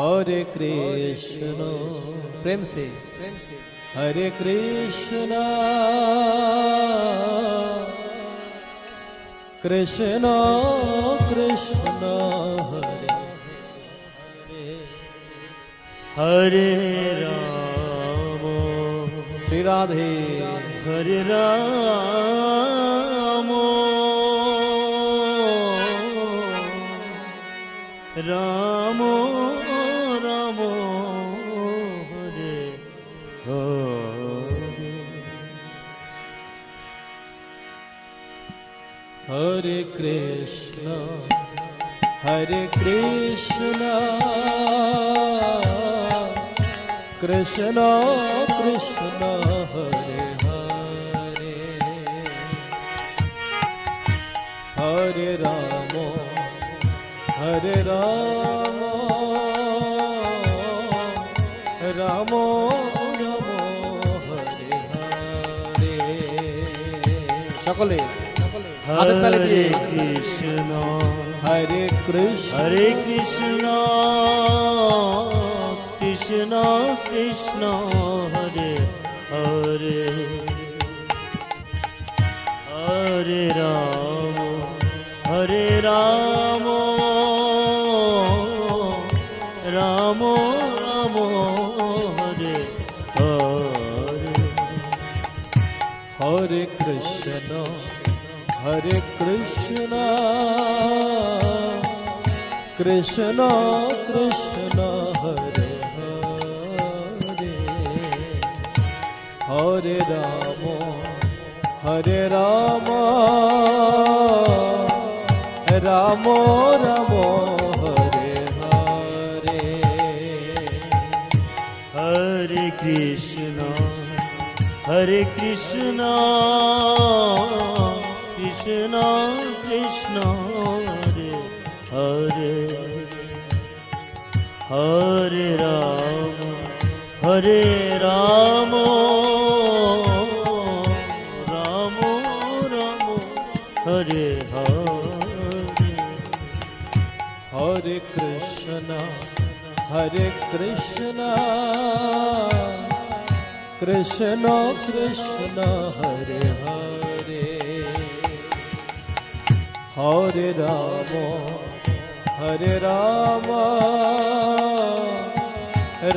हरे कृष्ण प्रेम से हरे कृष्ण कृष्ण कृष्ण हरे हरे राम श्री राधे हरे राम राम राम हरे हरे हरे कृष्ण कृष्ण कृष्ण हरे हरे हरे राम राम राम हरे हरे সকলে हरे कृष्ण हरे कृष्ण कृष्ण कृष्ण हरे हरे हरे राम राम राम हरे हरे हरे कृष्ण कृष्ण कृष्ण हरे हरे हरे राम राम राम हरे हरे हरे कृष्ण कृष्ण कृष्ण हरे हरे हरे राम राम राम हरे हरे हरे कृष्ण कृष्ण कृष्ण हरे हरे हरे राम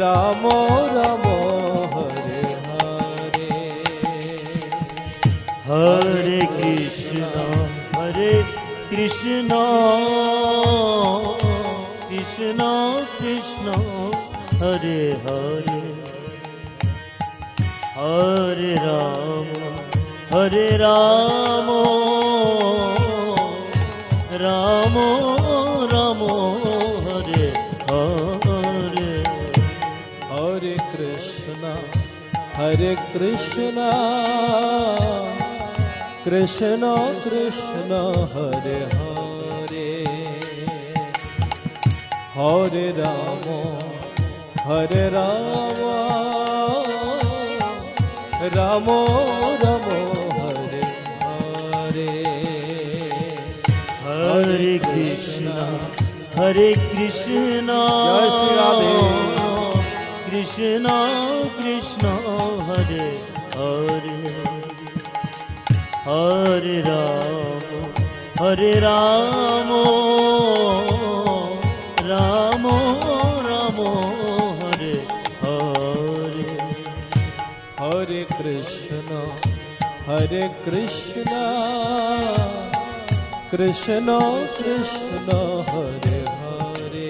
राम राम हरे हरे हरे कृष्ण कृष्ण कृष्ण हरे हरे हरे राम राम राम हरे हरे हरे कृष्ण कृष्ण कृष्ण हरे हरे हरे राम राम राम हरे हरे हरे कृष्ण जय श्री राधे कृष्ण कृष्ण हरे हरे हरे राम राम राम हरे हरे हरे कृष्ण कृष्ण कृष्ण हरे हरे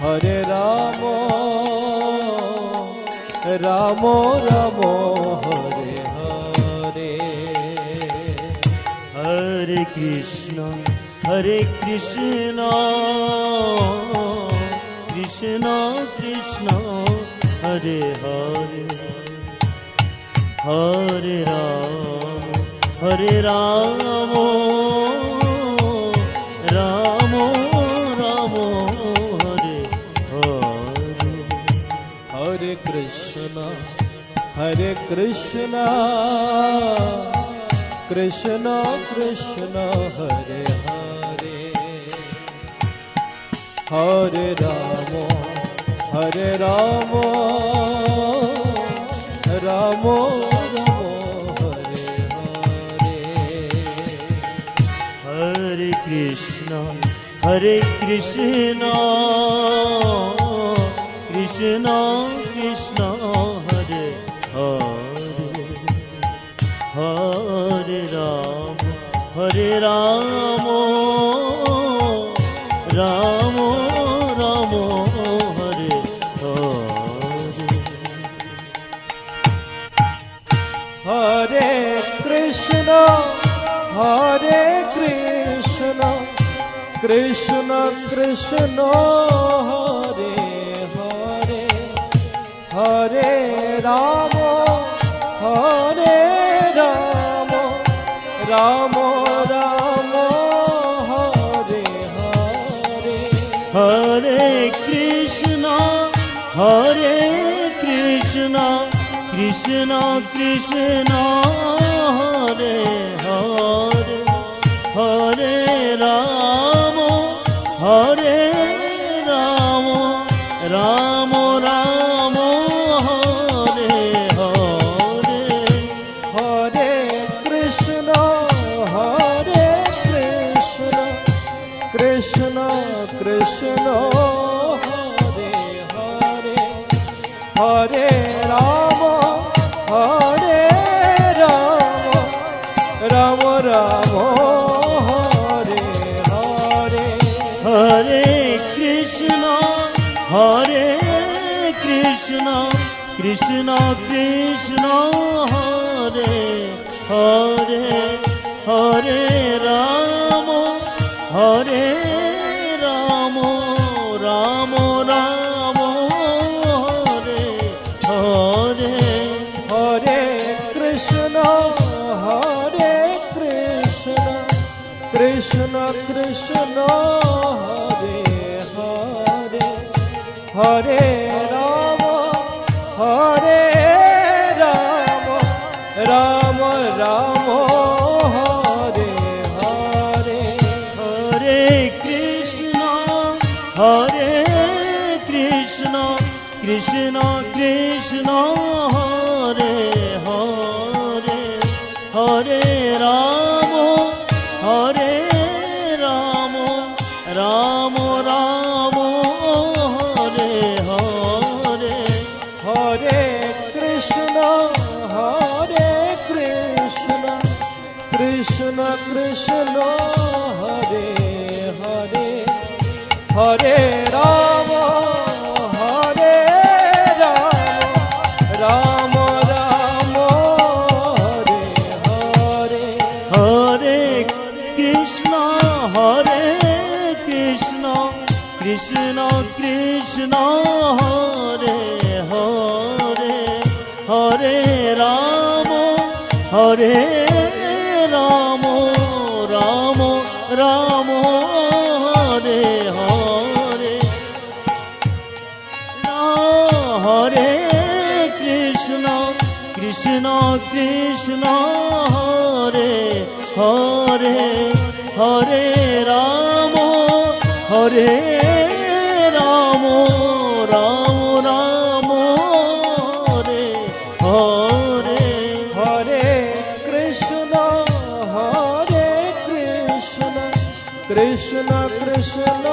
हरे राम राम राम हरे हरे हरे कृष्ण कृष्ण कृष्ण हरे हरे हरे राम राम राम हरे हरे हरे कृष्ण कृष्ण कृष्ण हरे हरे হরে রাম হরে রাম রাম হরে হরে হরে কৃষ্ণ হরে কৃষ্ণ কৃষ্ণ কৃষ্ণ হরে হরে হরে রাম রাম রাম হরে হরে হরে কৃষ্ণ কৃষ্ণ কৃষ্ণ হরে হরে হরে রাম রাম রাম হরে হরে হরে কৃষ্ণ কৃষ্ণ কৃষ্ণ হরে হরে হরে রাম রাম রাম হরে হরে হরে কৃষ্ণ কৃষ্ণ কৃষ্ণ হরে হরে হরে রাম রাম রাম হরে হরে হরে কৃষ্ণ কৃষ্ণ কৃষ্ণ হরে হরে হরে রাম রাম রাম হরে হরে হরে কৃষ্ণ কৃষ্ণ কৃষ্ণ হরে হরে হরে রাম রাম রাম হরে হরে হরে কৃষ্ণ কৃষ্ণ কৃষ্ণ হরে হরে হরে রাম রাম রাম হরে হরে হরে কৃষ্ণ কৃষ্ণ কৃষ্ণ হরে হরে হরে রাম রাম রাম হরে হরে হরে কৃষ্ণ কৃষ্ণ কৃষ্ণ হরে হরে হরে রাম রাম রাম হরে হরে হরে কৃষ্ণ কৃষ্ণ হরে হরে হরে রাম রাম রাম হরে হরে হরে কৃষ্ণ কৃষ্ণ কৃষ্ণ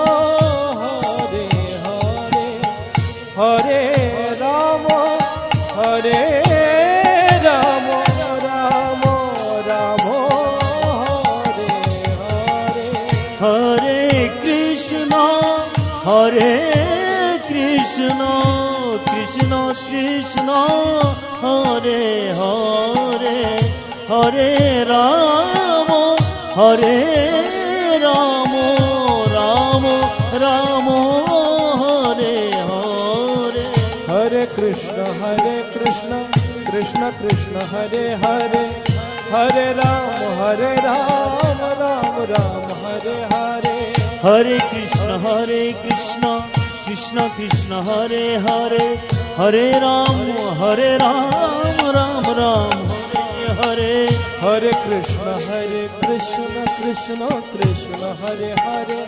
হরে হরে হরে রাম রাম রাম হরে হরে হরে কৃষ্ণ কৃষ্ণ কৃষ্ণ হরে হরে হরে রাম রাম রাম হরে হরে হরে কৃষ্ণ কৃষ্ণ কৃষ্ণ হরে হরে হরে রাম রাম রাম হরে হরে হরে কৃষ্ণ কৃষ্ণ কৃষ্ণ হরে হরে হরে রাম রাম রাম হরে হরে কৃষ্ণ কৃষ্ণ কৃষ্ণ হরে হরে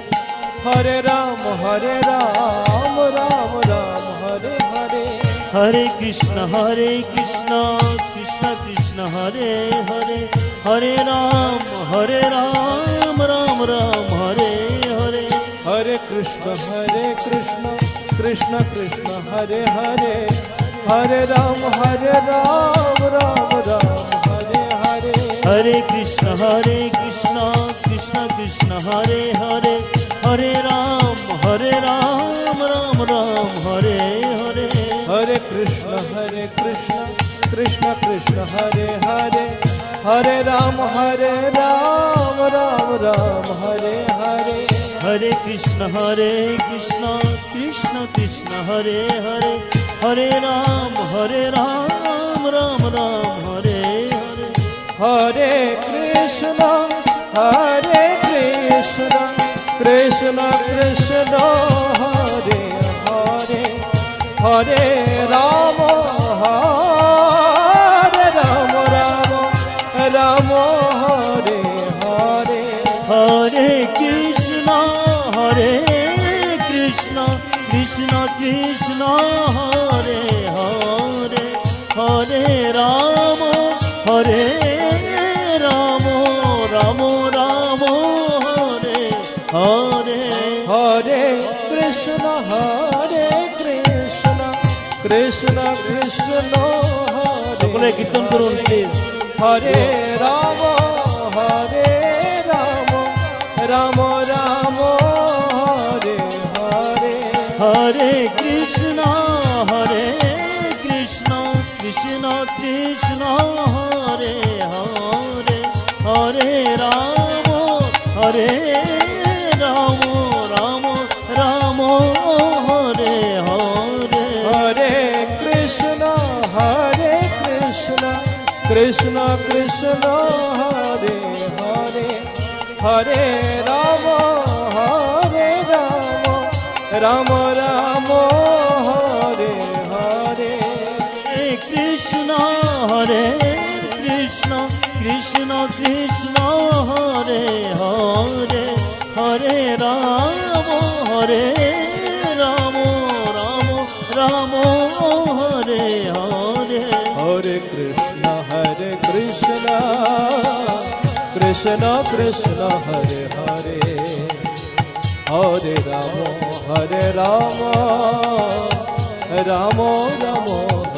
हरे राम राम राम हरे हरे हरे कृष्ण कृष्ण कृष्ण हरे हरे हरे राम राम राम हरे हरे हरे कृष्ण कृष्ण कृष्ण हरे हरे हरे राम राम राम हरे हरे हरे कृष्ण कृष्ण कृष्ण हरे हरे हरे राम राम राम हरे हरे हरे कृष्ण कृष्ण कृष्ण हरे हरे हरे राम राम राम हरे हरे हरे कृष्ण कृष्ण कृष्ण हरे हरे हरे राम राम राम हरे हरे हरे कृष्ण कृष्ण कृष्ण हरे हरे हरे राम राम राम हरे हरे हरे कृष्ण कृष्ण कृष्ण हरे हरे हरे राम राम राम हरे हरे हरे कृष्ण कृष्ण कृष्ण हरे সকলে কীর্তন করুন প্লিজ हरे राम राम राम हरे हरे हरे कृष्ण कृष्ण कृष्ण हरे हरे हरे राम राम हरे हरे हरे कृष्ण कृष्ण कृष्ण हरे हरे हरे राम राम राम हरे हरे हरे कृष्ण कृष्ण कृष्ण हरे हरे हरे राम राम हरे हरे हरे कृष्ण कृष्ण कृष्ण हरे हरे हरे राम राम राम